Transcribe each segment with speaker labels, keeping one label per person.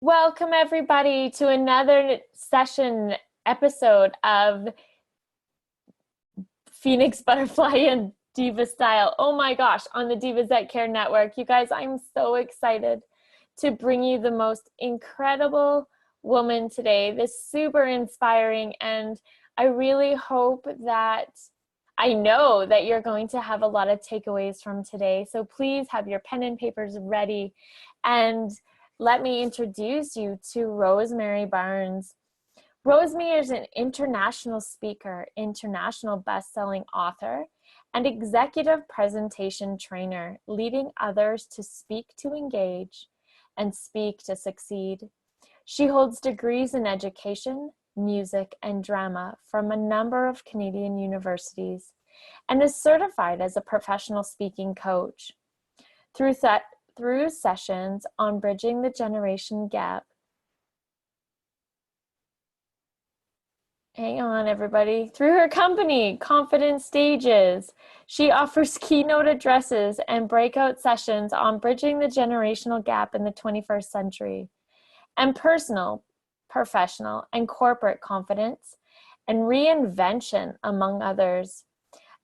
Speaker 1: Welcome, everybody, to another episode of Phoenix Butterfly and Diva Style. Oh my gosh, on the Divas That Care Network. You guys, I'm so excited to bring you the most incredible woman today, this super inspiring, and I really hope that I know that you're going to have a lot of takeaways from today. So please have your pen and papers ready, and let me introduce you to Rosemary Barnes. Rosemary is an international speaker, international best-selling author, and executive presentation trainer, leading others to speak to engage and speak to succeed. She holds degrees in education, music, and drama from a number of Canadian universities and is certified as a professional speaking coach. Through sessions on bridging the generation gap. Hang on, everybody. Through her company, Confident Stages, she offers keynote addresses and breakout sessions on bridging the generational gap in the 21st century, and personal, professional, and corporate confidence and reinvention, among others.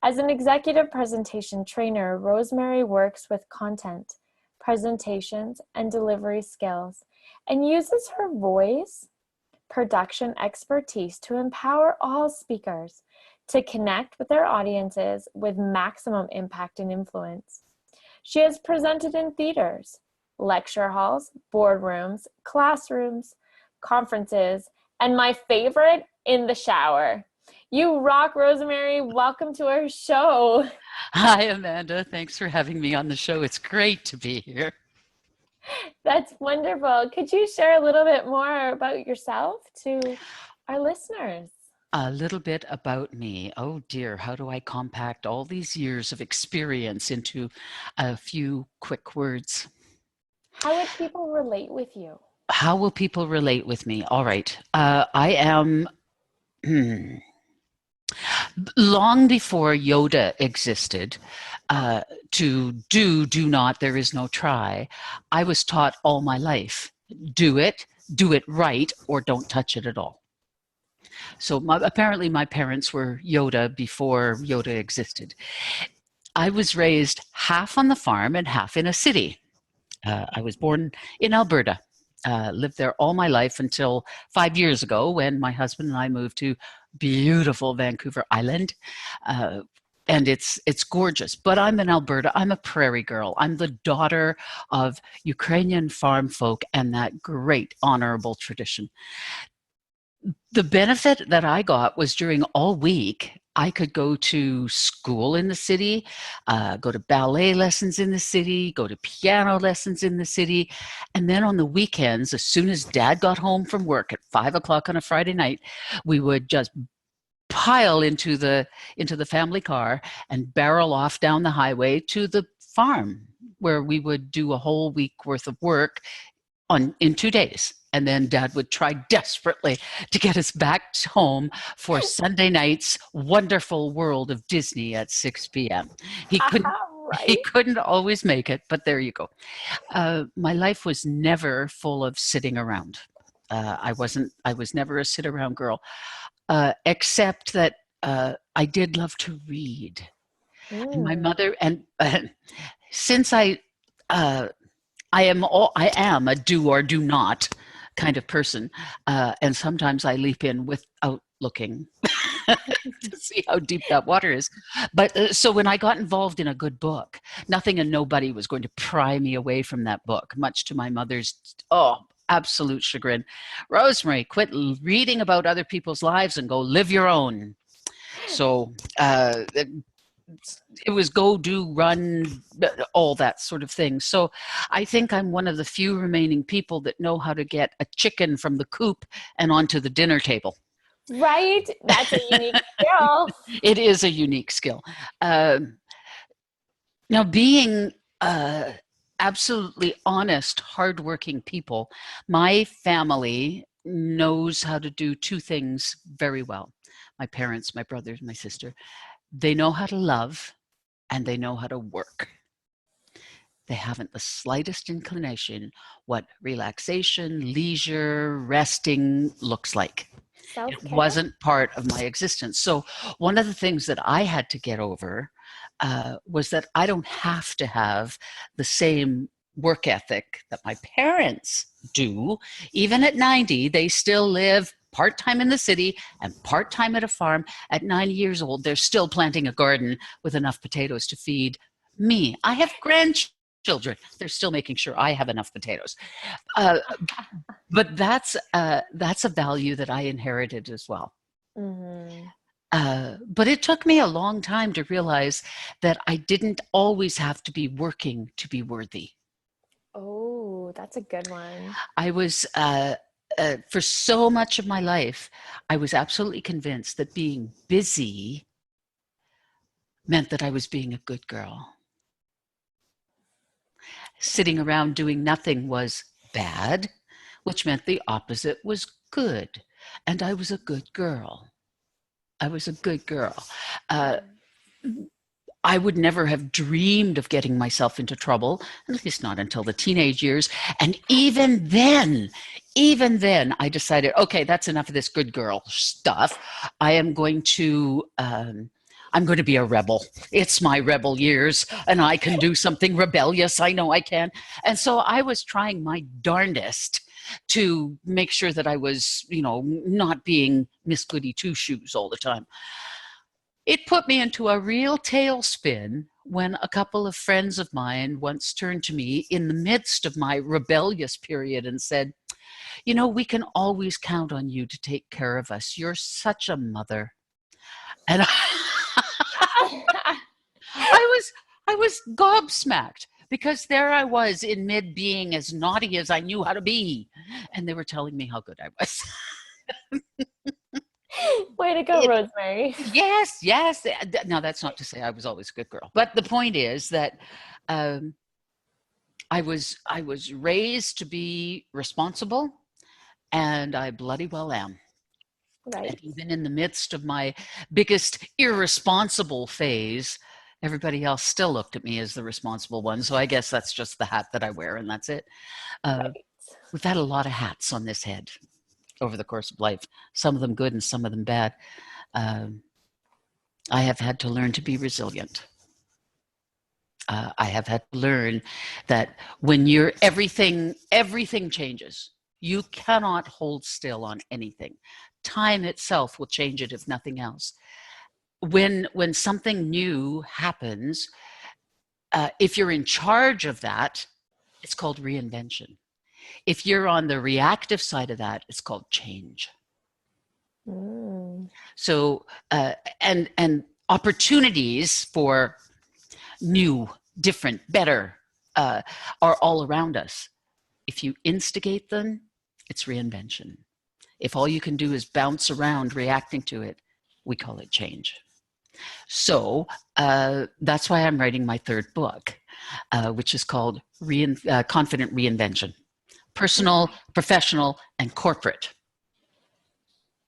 Speaker 1: As an executive presentation trainer, Rosemary works with content, presentations, and delivery skills, and uses her voice production expertise to empower all speakers to connect with their audiences with maximum impact and influence. She has presented in theaters, lecture halls, boardrooms, classrooms, conferences, and my favorite, in the shower. You rock, Rosemary. Welcome to our show.
Speaker 2: Hi, Amanda. Thanks for having me on the show. It's great to be here.
Speaker 1: That's wonderful. Could you share a little bit more about yourself to our listeners?
Speaker 2: A little bit about me. Oh dear, how do I compact all these years of experience into a few quick words?
Speaker 1: How would people relate with you?
Speaker 2: How will people relate with me? All right. I am... long before Yoda existed, to do not, there is no try, I was taught all my life, do it right, or don't touch it at all. So apparently my parents were Yoda before Yoda existed. I was raised half on the farm and half in a city. I was born in Alberta. Lived there all my life until 5 years ago when my husband and I moved to beautiful Vancouver Island. And it's gorgeous, but I'm in Alberta. I'm a prairie girl. I'm the daughter of Ukrainian farm folk and that great honorable tradition. The benefit that I got was during all week, I could go to school in the city, go to ballet lessons in the city, go to piano lessons in the city. And then on the weekends, as soon as Dad got home from work at 5 o'clock on a Friday night, we would just pile into the family car and barrel off down the highway to the farm, where we would do a whole week worth of work in 2 days. And then Dad would try desperately to get us back home for Sunday night's wonderful world of Disney at 6 p.m. He couldn't always make it, but there you go. My life was never full of sitting around. I was never a sit around girl, except that I did love to read. And my mother, and since I am a do or do not kind of person, and sometimes I leap in without looking to see how deep that water is. But so when I got involved in a good book, nothing and nobody was going to pry me away from that book, much to my mother's absolute chagrin. Rosemary, quit reading about other people's lives and go live your own. So it was go, do, run, all that sort of thing. So I think I'm one of the few remaining people that know how to get a chicken from the coop and onto the dinner table.
Speaker 1: Right? That's a unique skill.
Speaker 2: It is a unique skill. Now, being absolutely honest, hardworking people, my family knows how to do two things very well. My parents, my brothers, my sister. They know how to love, and they know how to work. they haven't the slightest inclination what relaxation, leisure, resting looks like. It
Speaker 1: Self-care.
Speaker 2: wasn't part of my existence. So one of the things that I had to get over was that I don't have to have the same work ethic that my parents do. Even at 90, they still live part-time in the city and part-time at a farm. At 90 years old, they're still planting a garden with enough potatoes to feed me. I have grandchildren. They're still making sure I have enough potatoes. But that's a value that I inherited as well.
Speaker 1: Mm-hmm.
Speaker 2: But it took me a long time to realize that I didn't always have to be working to be worthy.
Speaker 1: Oh, that's a good one.
Speaker 2: I was, for so much of my life, I was absolutely convinced that being busy meant that I was being a good girl. Sitting around doing nothing was bad, which meant the opposite was good. And I was a good girl. I was a good girl. I would never have dreamed of getting myself into trouble, at least not until the teenage years. And even then, I decided, okay, that's enough of this good girl stuff. I'm going to be a rebel. It's my rebel years, and I can do something rebellious. I know I can. And so I was trying my darndest to make sure that I was, not being Miss Goody Two-Shoes all the time. It put me into a real tailspin when a couple of friends of mine once turned to me in the midst of my rebellious period and said, we can always count on you to take care of us. You're such a mother. And I was gobsmacked, because there I was in mid being as naughty as I knew how to be. And they were telling me how good I was.
Speaker 1: Way to go, Rosemary.
Speaker 2: Yes. Now, that's not to say I was always a good girl. But the point is that I was raised to be responsible, and I bloody well am.
Speaker 1: Right.
Speaker 2: And even in the midst of my biggest irresponsible phase, everybody else still looked at me as the responsible one. So I guess that's just the hat that I wear, and that's it.
Speaker 1: Right.
Speaker 2: We've had a lot of hats on this head over the course of life, some of them good and some of them bad. I have had to learn to be resilient. I have had to learn that when everything changes. You cannot hold still on anything. Time itself will change it, if nothing else. When something new happens, if you're in charge of that, it's called reinvention. If you're on the reactive side of that, it's called change. So, and opportunities for new, different, better are all around us. If you instigate them, it's reinvention. If all you can do is bounce around reacting to it, we call it change. So that's why I'm writing my third book, which is called Confident Reinvention. Personal, professional, and corporate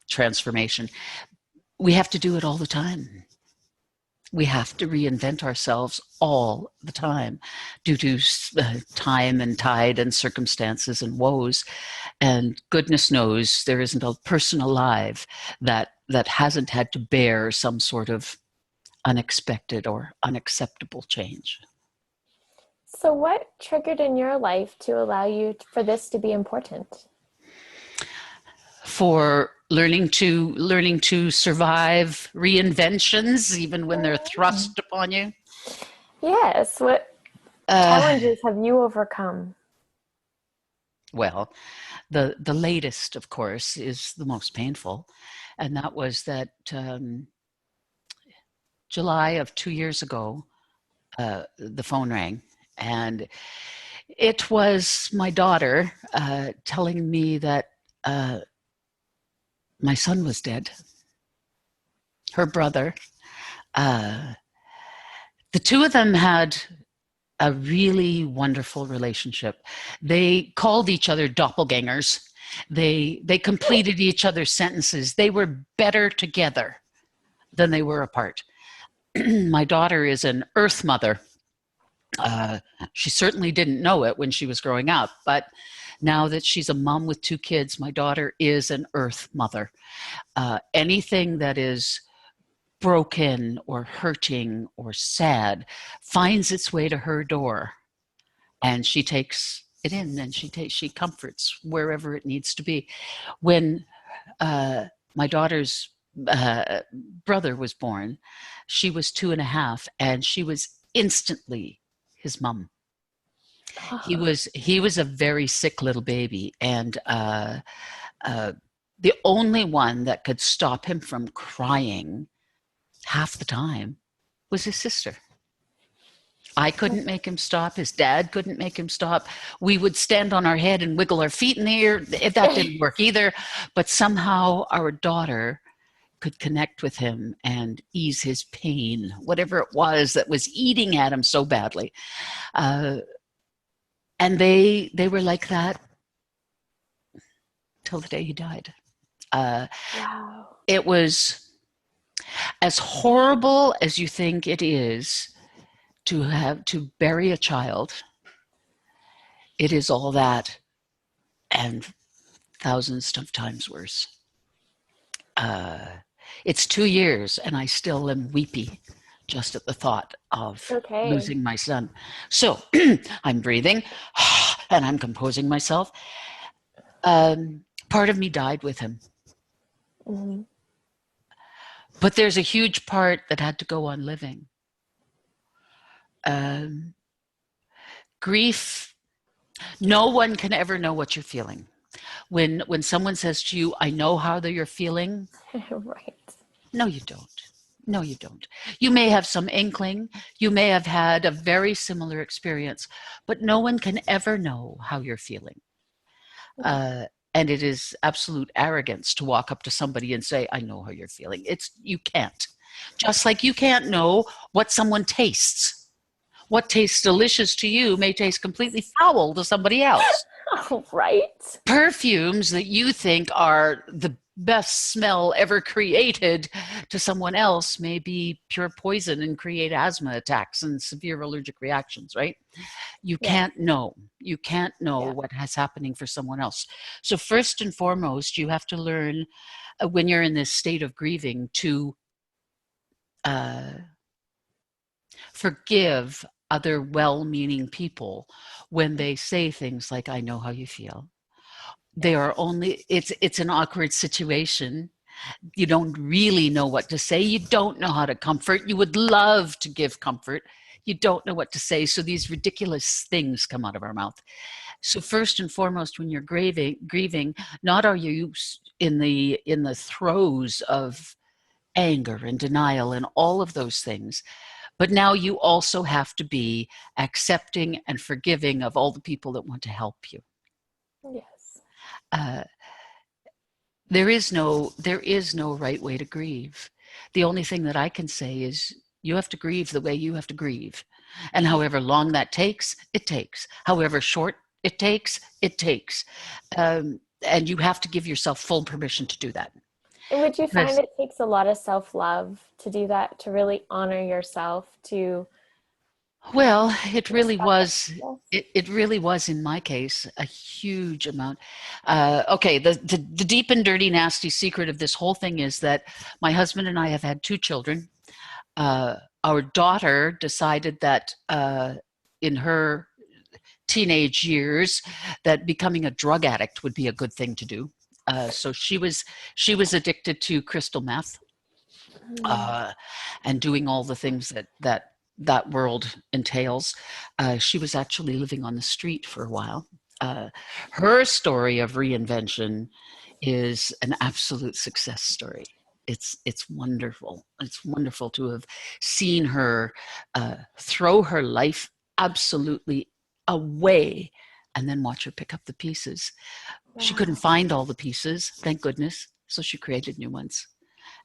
Speaker 2: transformation. We have to do it all the time. We have to reinvent ourselves all the time due to time and tide and circumstances and woes. And goodness knows there isn't a person alive that hasn't had to bear some sort of unexpected or unacceptable change.
Speaker 1: So what triggered in your life to allow you for this to be important?
Speaker 2: For learning to survive reinventions, even when they're thrust upon you.
Speaker 1: Yes. What challenges have you overcome?
Speaker 2: Well, the latest, of course, is the most painful. And that was that July of 2 years ago, the phone rang. And it was my daughter telling me that my son was dead. Her brother. The two of them had a really wonderful relationship. They called each other doppelgangers. They completed each other's sentences. They were better together than they were apart. My daughter is an earth mother. Uh, she certainly didn't know it when she was growing up, but now that she's a mom with 2 kids, my daughter is an earth mother. Anything that is broken or hurting or sad finds its way to her door, and she takes it in, and she comforts wherever it needs to be. When my daughter's brother was born, she was 2.5, and she was instantly his mom. He was a very sick little baby, and the only one that could stop him from crying half the time was his sister. I couldn't make him stop. His dad couldn't make him stop. We would stand on our head and wiggle our feet in the air. That didn't work either. But somehow our daughter could connect with him and ease his pain, whatever it was that was eating at him so badly. And they were like that till the day he died.
Speaker 1: Wow.
Speaker 2: It was as horrible as you think it is to have to bury a child. It is all that and thousands of times worse. It's 2 years and I still am weepy just at the thought of losing my son. So I'm breathing and I'm composing myself. Part of me died with him.
Speaker 1: Mm-hmm.
Speaker 2: But there's a huge part that had to go on living. Grief, no one can ever know what you're feeling. When someone says to you, I know how you're feeling.
Speaker 1: Right.
Speaker 2: No, you don't. No, you don't. You may have some inkling. You may have had a very similar experience, but no one can ever know how you're feeling. And it is absolute arrogance to walk up to somebody and say, I know how you're feeling. You can't. Just like you can't know what someone tastes. What tastes delicious to you may taste completely foul to somebody else.
Speaker 1: Right.
Speaker 2: Perfumes that you think are the best smell ever created to someone else may be pure poison and create asthma attacks and severe allergic reactions, right? You can't know. You can't know what is happening for someone else. So first and foremost, you have to learn when you're in this state of grieving to forgive other well-meaning people when they say things like, I know how you feel. They are only, it's an awkward situation. You don't really know what to say. You don't know how to comfort. You would love to give comfort. You don't know what to say. So these ridiculous things come out of our mouth. So first and foremost, when you're grieving, not are you in the throes of anger and denial and all of those things, but now you also have to be accepting and forgiving of all the people that want to help you.
Speaker 1: Yes.
Speaker 2: There is no right way to grieve. The only thing that I can say is you have to grieve the way you have to grieve. And however long that takes, it takes. However short it takes, it takes. And you have to give yourself full permission to do that.
Speaker 1: And would you find it takes a lot of self-love to do that, to really honor yourself, to...
Speaker 2: Well, it really was. It really was, in my case, a huge amount. Okay, the deep and dirty, nasty secret of this whole thing is that my husband and I have had 2 children. Our daughter decided that in her teenage years that becoming a drug addict would be a good thing to do. So she was addicted to crystal meth and doing all the things that world entails. She was actually living on the street for a while. Her story of reinvention is an absolute success story. It's wonderful. It's wonderful to have seen her throw her life absolutely away and then watch her pick up the pieces. Wow. She couldn't find all the pieces, thank goodness, so she created new ones.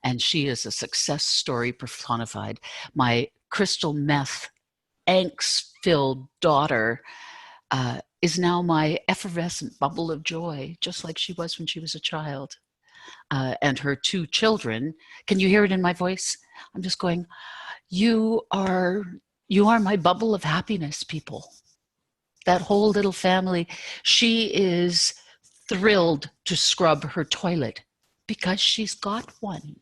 Speaker 2: And she is a success story personified. My crystal meth, angst-filled daughter is now my effervescent bubble of joy, just like she was when she was a child. And her 2 children, can you hear it in my voice? I'm just going, you are You are my bubble of happiness, people. That whole little family. She is thrilled to scrub her toilet because she's got one.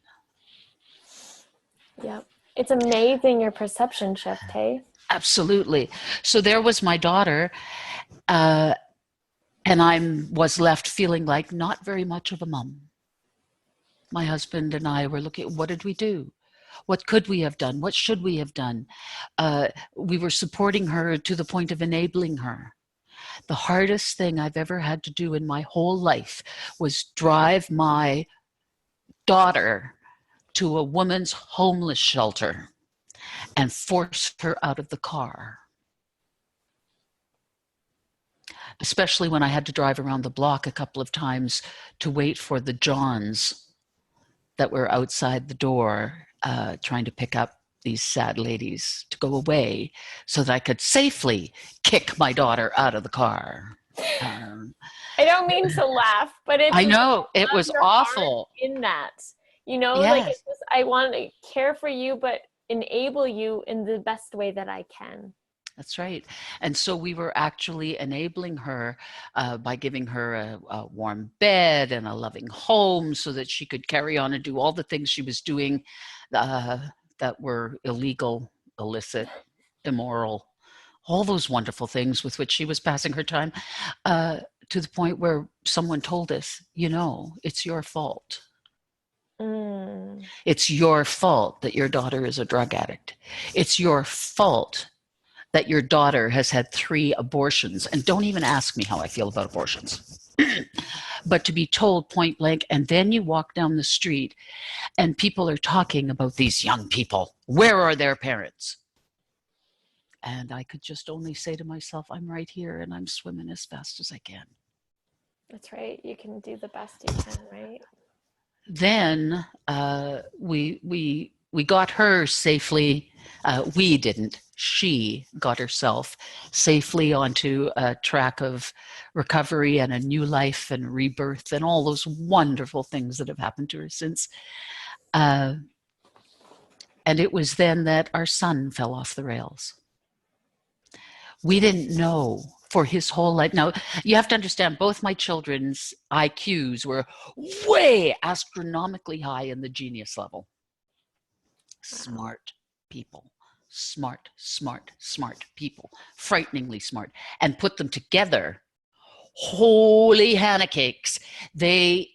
Speaker 1: Yep. It's amazing your perception shift, hey?
Speaker 2: Absolutely. So there was my daughter, and I was left feeling like not very much of a mom. My husband and I were looking, what did we do? What could we have done? What should we have done? We were supporting her to the point of enabling her. The hardest thing I've ever had to do in my whole life was drive my daughter to a woman's homeless shelter and force her out of the car. Especially when I had to drive around the block a couple of times to wait for the Johns that were outside the door trying to pick up these sad ladies to go away so that I could safely kick my daughter out of the car.
Speaker 1: I don't mean to laugh, but it's
Speaker 2: I know, it was
Speaker 1: your
Speaker 2: awful.
Speaker 1: heart in that. You know, like
Speaker 2: Yes.
Speaker 1: it's just, I want to care for you, but enable you in the best way that I can.
Speaker 2: That's right. And so we were actually enabling her by giving her a warm bed and a loving home so that she could carry on and do all the things she was doing that were illegal, illicit, immoral, all those wonderful things with which she was passing her time, to the point where someone told us, you know, it's your fault. It's your fault that your daughter is a drug addict. It's your fault that your daughter has had 3 abortions. And don't even ask me how I feel about abortions. But to be told point blank, and then you walk down the street and people are talking about these young people. Where are their parents? And I could just only say to myself, I'm right here and I'm swimming as fast as I can.
Speaker 1: That's right. You can do the best you can, right?
Speaker 2: Then we got her safely. We didn't. She got herself safely onto a track of recovery and a new life and rebirth and all those wonderful things that have happened to her since. And it was then that our son fell off the rails. We didn't know for his whole life. Now, you have to understand, both my children's IQs were way astronomically high in the genius level. Smart people. Smart people. Frighteningly smart. And put them together, holy Hannah cakes. They,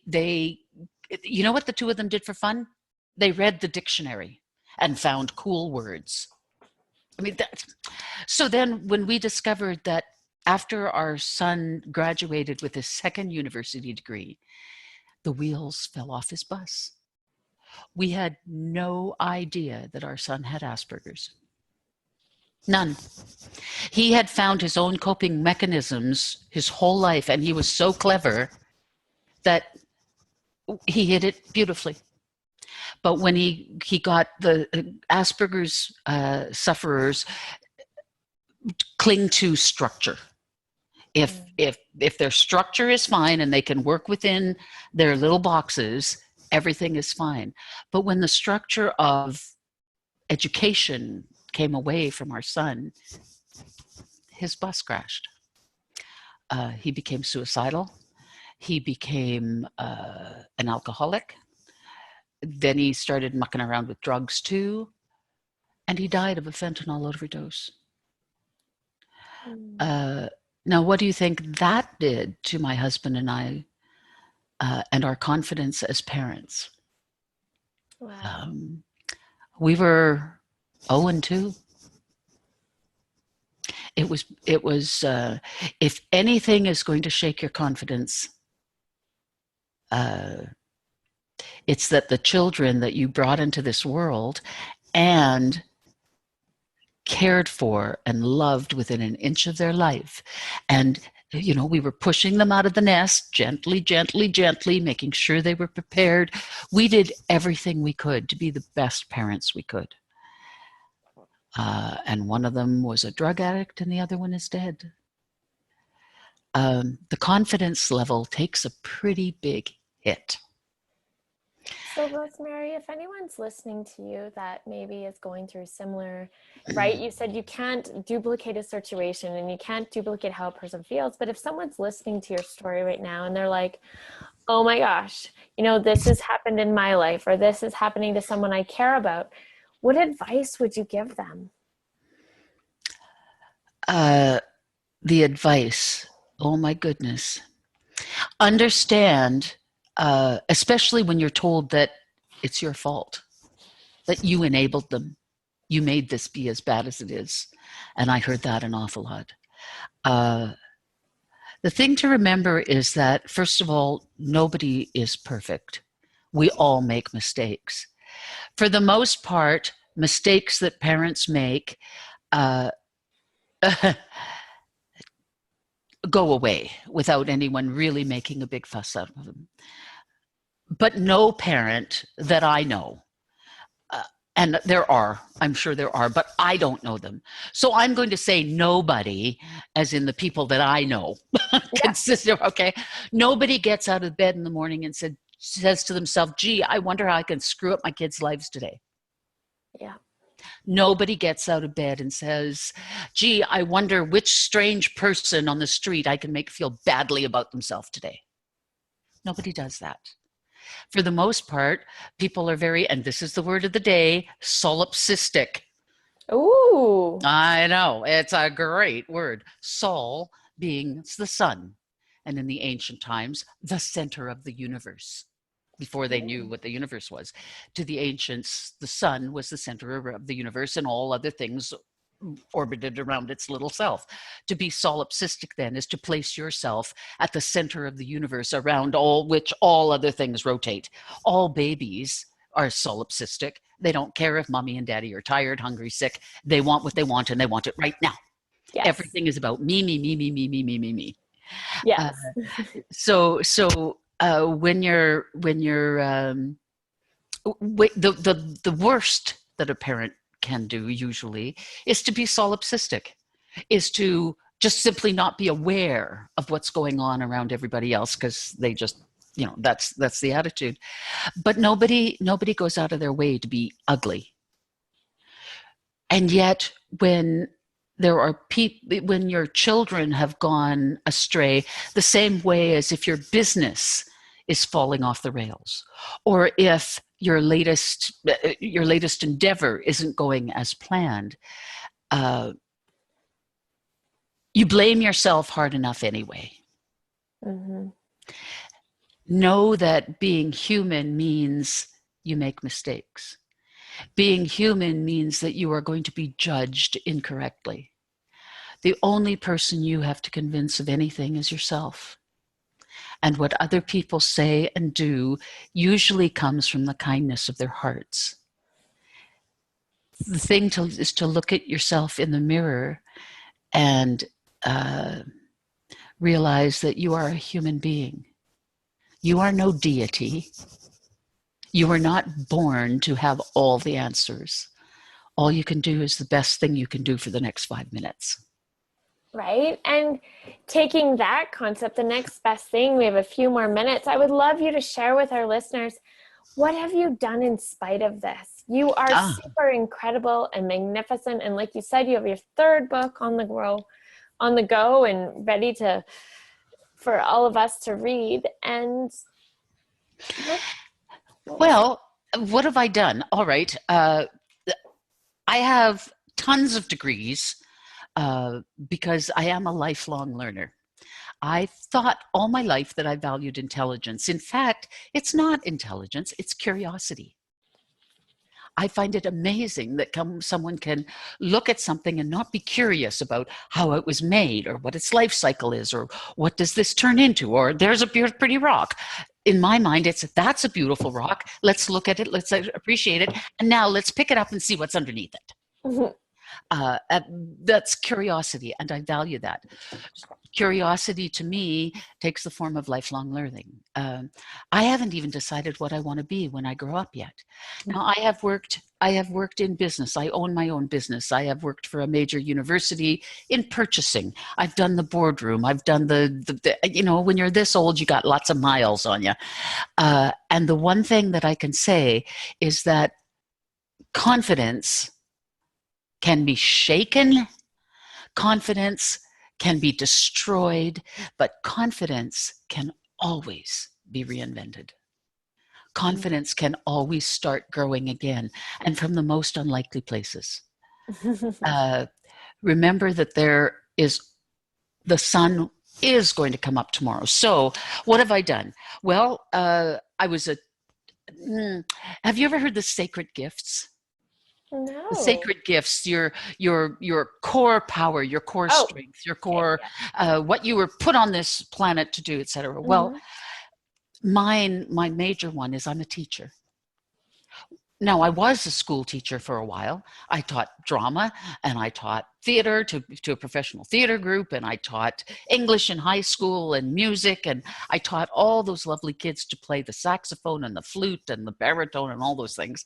Speaker 2: you know what the 2 of them did for fun? They read the dictionary and found cool words. I mean, so then when we discovered that after our son graduated with his 2nd university degree, the wheels fell off his bus. We had no idea that our son had Asperger's. None. He had found his own coping mechanisms his whole life, and he was so clever that he hid it beautifully. But when he got the Asperger's sufferers cling to structure. If their structure is fine and they can work within their little boxes, everything is fine. But when the structure of education came away from our son, his bus crashed. He became suicidal. He became an alcoholic. Then he started mucking around with drugs too. And he died of a fentanyl overdose. Now, what do you think that did to my husband and I and our confidence as parents?
Speaker 1: Wow.
Speaker 2: We were 0-2. It was if anything is going to shake your confidence, it's that the children that you brought into this world and cared for and loved within an inch of their life. And, you know, we were pushing them out of the nest gently, making sure they were prepared. We did everything we could to be the best parents we could. And one of them was a drug addict and the other one is dead. The confidence level takes a pretty big hit.
Speaker 1: So, Rosemary, if anyone's listening to you that maybe is going through similar, right? You said you can't duplicate a situation and you can't duplicate how a person feels. But if someone's listening to your story right now and they're like, oh my gosh, this has happened in my life, or this is happening to someone I care about, what advice would you give them?
Speaker 2: The advice, oh my goodness. Understand, especially when you're told that it's your fault, that you enabled them. You made this be as bad as it is. And I heard that an awful lot. The thing to remember is that, first of all, nobody is perfect. We all make mistakes. For the most part, mistakes that parents make go away without anyone really making a big fuss out of them. But no parent that I know, and I'm sure there are, but I don't know them. So I'm going to say nobody, as in the people that I know, consistent, okay? Nobody gets out of bed in the morning and says to themselves, gee, I wonder how I can screw up my kids' lives today.
Speaker 1: Yeah.
Speaker 2: Nobody gets out of bed and says, gee, I wonder which strange person on the street I can make feel badly about themselves today. Nobody does that. For the most part, people are very, and this is the word of the day, solipsistic.
Speaker 1: Ooh.
Speaker 2: I know, it's a great word. Sol being the sun, and in the ancient times, the center of the universe. Before they knew what the universe was. To the ancients, the sun was the center of the universe, and all other things orbited around its little self. To be solipsistic then is to place yourself at the center of the universe around which all other things rotate. All babies are solipsistic. They don't care if mommy and daddy are tired, hungry, sick. They want what they want, and they want it right now.
Speaker 1: Yes.
Speaker 2: Everything is about me, me, me, me, me, me, me, me, me.
Speaker 1: Yes.
Speaker 2: When you're the worst that a parent can do usually is to be solipsistic, is to just simply not be aware of what's going on around everybody else, because they just, that's the attitude. But nobody goes out of their way to be ugly. And yet when there are people, when your children have gone astray, the same way as if your business is falling off the rails, or if your latest endeavor isn't going as planned, you blame yourself hard enough anyway. Mm-hmm. Know that being human means you make mistakes. Being human means that you are going to be judged incorrectly. The only person you have to convince of anything is yourself. And what other people say and do usually comes from the kindness of their hearts. The thing is to look at yourself in the mirror and realize that you are a human being. You are no deity. You are not born to have all the answers. All you can do is the best thing you can do for the next 5 minutes.
Speaker 1: Right? And taking that concept, the next best thing, we have a few more minutes. I would love you to share with our listeners, what have you done in spite of this? You are super incredible and magnificent. And like you said, you have your third book on the go and ready for all of us to read. And
Speaker 2: well, what have I done? All right. I have tons of degrees because I am a lifelong learner. I thought all my life that I valued intelligence. In fact, it's not intelligence, it's curiosity. I find it amazing that someone can look at something and not be curious about how it was made, or what its life cycle is, or what does this turn into, or there's a pretty rock. In my mind, that's a beautiful rock. Let's look at it, let's appreciate it, and now let's pick it up and see what's underneath it. Mm-hmm. That's curiosity, and I value that. curiosity to me takes the form of lifelong learning. I haven't even decided what I want to be when I grow up yet. Now, I have worked in business. I own my own business. I have worked for a major university in purchasing. I've done the boardroom. I've done the you know, when you're this old, you got lots of miles on you. And the one thing that I can say is that confidence can be shaken. Confidence can be destroyed, but confidence can always be reinvented. Confidence can always start growing again, and from the most unlikely places. Remember that the sun is going to come up tomorrow. So what have I done? Well, have you ever heard the sacred gifts?
Speaker 1: No.
Speaker 2: The sacred gifts, your core power, your core strength, your core, what you were put on this planet to do, etc. Mm-hmm. Well, my major one is I'm a teacher. Now, I was a school teacher for a while. I taught drama, and I taught theater to a professional theater group, and I taught English in high school and music, and I taught all those lovely kids to play the saxophone and the flute and the baritone and all those things.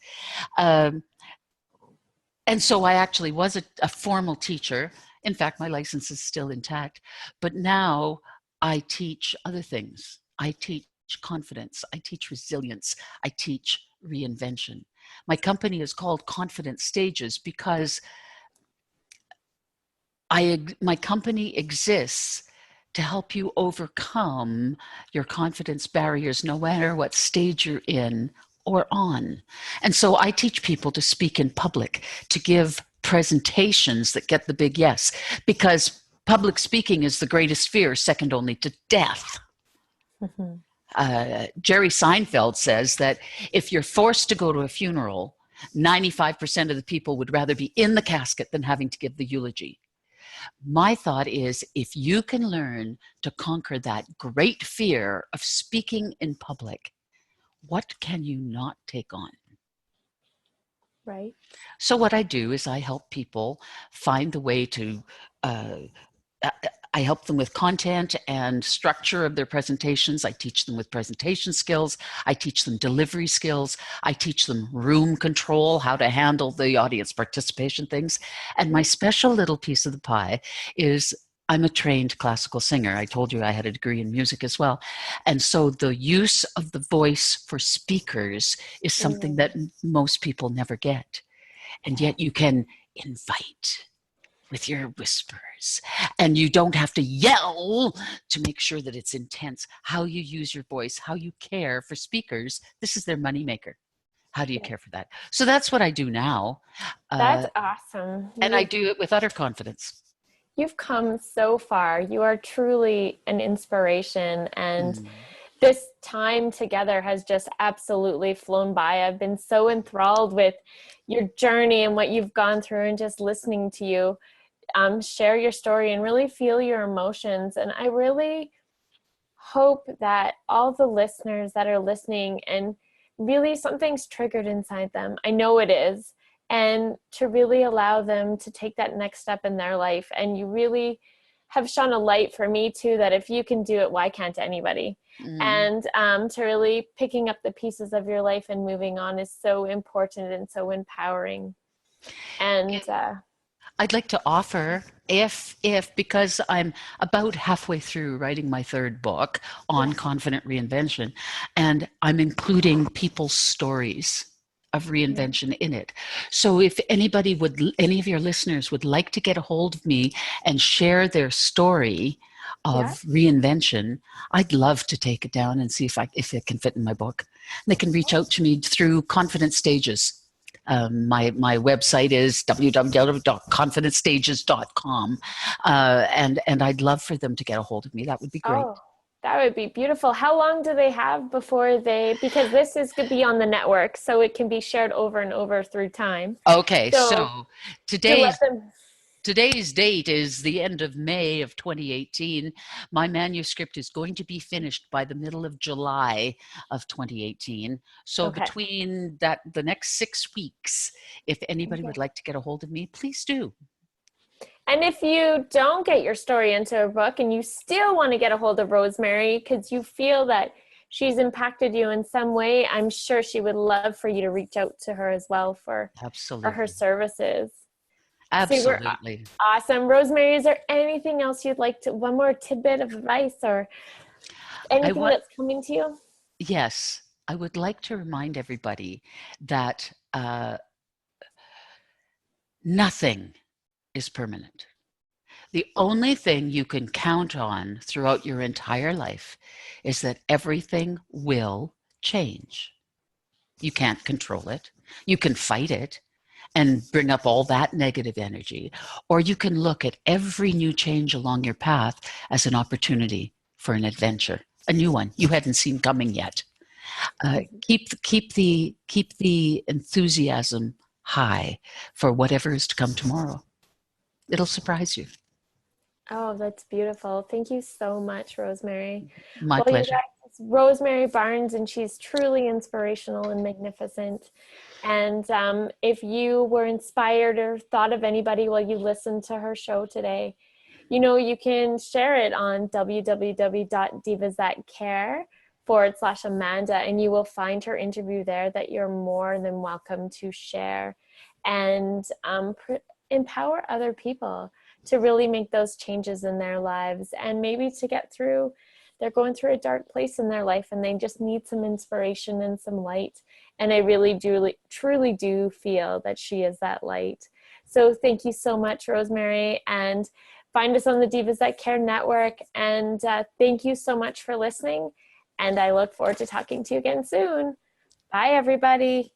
Speaker 2: And so I actually was a formal teacher. In fact, my license is still intact. But now I teach other things. I teach confidence. I teach resilience. I teach reinvention. My company is called Confident Stages because my company exists to help you overcome your confidence barriers, no matter what stage you're in or on. And so I teach people to speak in public, to give presentations that get the big yes, because public speaking is the greatest fear, second only to death. Mm-hmm. Jerry Seinfeld says that if you're forced to go to a funeral, 95% of the people would rather be in the casket than having to give the eulogy. My thought is, if you can learn to conquer that great fear of speaking in public, what can you not take on?
Speaker 1: Right.
Speaker 2: So what I do is I help people find the way to, I help them with content and structure of their presentations. I teach them with presentation skills. I teach them delivery skills. I teach them room control, how to handle the audience participation things. And my special little piece of the pie is I'm a trained classical singer. I told you I had a degree in music as well. And so the use of the voice for speakers is something that most people never get. And yet you can invite with your whispers, and you don't have to yell to make sure that it's intense. How you use your voice, how you care for speakers, this is their moneymaker. How do you care for that? So that's what I do now.
Speaker 1: That's awesome.
Speaker 2: And I do it with utter confidence.
Speaker 1: You've come so far. You are truly an inspiration, and this time together has just absolutely flown by. I've been so enthralled with your journey and what you've gone through, and just listening to you share your story and really feel your emotions. And I really hope that all the listeners that are listening and really something's triggered inside them, I know it is, and to really allow them to take that next step in their life. And you really have shone a light for me too, that if you can do it, why can't anybody? And to really picking up the pieces of your life and moving on is so important and so empowering. And
Speaker 2: I'd like to offer, if because I'm about halfway through writing my third book on confident reinvention, and I'm including people's stories of reinvention in it. So if any of your listeners would like to get a hold of me and share their story of reinvention, I'd love to take it down and see if it can fit in my book. And they can reach out to me through Confident Stages. My website is www.confidentstages.com, and I'd love for them to get a hold of me. That would be great.
Speaker 1: Oh, that would be beautiful. How long do they have before because this is going to be on the network, so it can be shared over and over through time.
Speaker 2: Okay, so today's date is the end of May of 2018. My manuscript is going to be finished by the middle of July of 2018. So between the next 6 weeks, if anybody would like to get a hold of me, please do.
Speaker 1: And if you don't get your story into a book and you still want to get a hold of Rosemary because you feel that she's impacted you in some way, I'm sure she would love for you to reach out to her as well for her
Speaker 2: Absolutely.
Speaker 1: services. Super
Speaker 2: Absolutely.
Speaker 1: awesome. Rosemary, is there anything else you'd like to, one more tidbit of advice or
Speaker 2: I
Speaker 1: anything
Speaker 2: want,
Speaker 1: that's coming to you?
Speaker 2: yes, I would like to remind everybody that nothing is permanent. The only thing you can count on throughout your entire life is that everything will change. You can't control it. You can fight it and bring up all that negative energy, or you can look at every new change along your path as an opportunity for an adventure, a new one you hadn't seen coming yet. Keep the enthusiasm high for whatever is to come tomorrow. It'll surprise you.
Speaker 1: Oh, that's beautiful. Thank you so much, Rosemary.
Speaker 2: My
Speaker 1: Well, you
Speaker 2: pleasure.
Speaker 1: guys, it's Rosemary Barnes, and she's truly inspirational and magnificent. And if you were inspired or thought of anybody while you listened to her show today, you know, you can share it on www.divasthatcare/Amanda, and you will find her interview there that you're more than welcome to share and empower other people to really make those changes in their lives and maybe to get through. They're going through a dark place in their life and they just need some inspiration and some light. And I really do, truly do feel that she is that light. So thank you so much, Rosemary. And find us on the Divas That Care Network. And thank you so much for listening. And I look forward to talking to you again soon. Bye, everybody.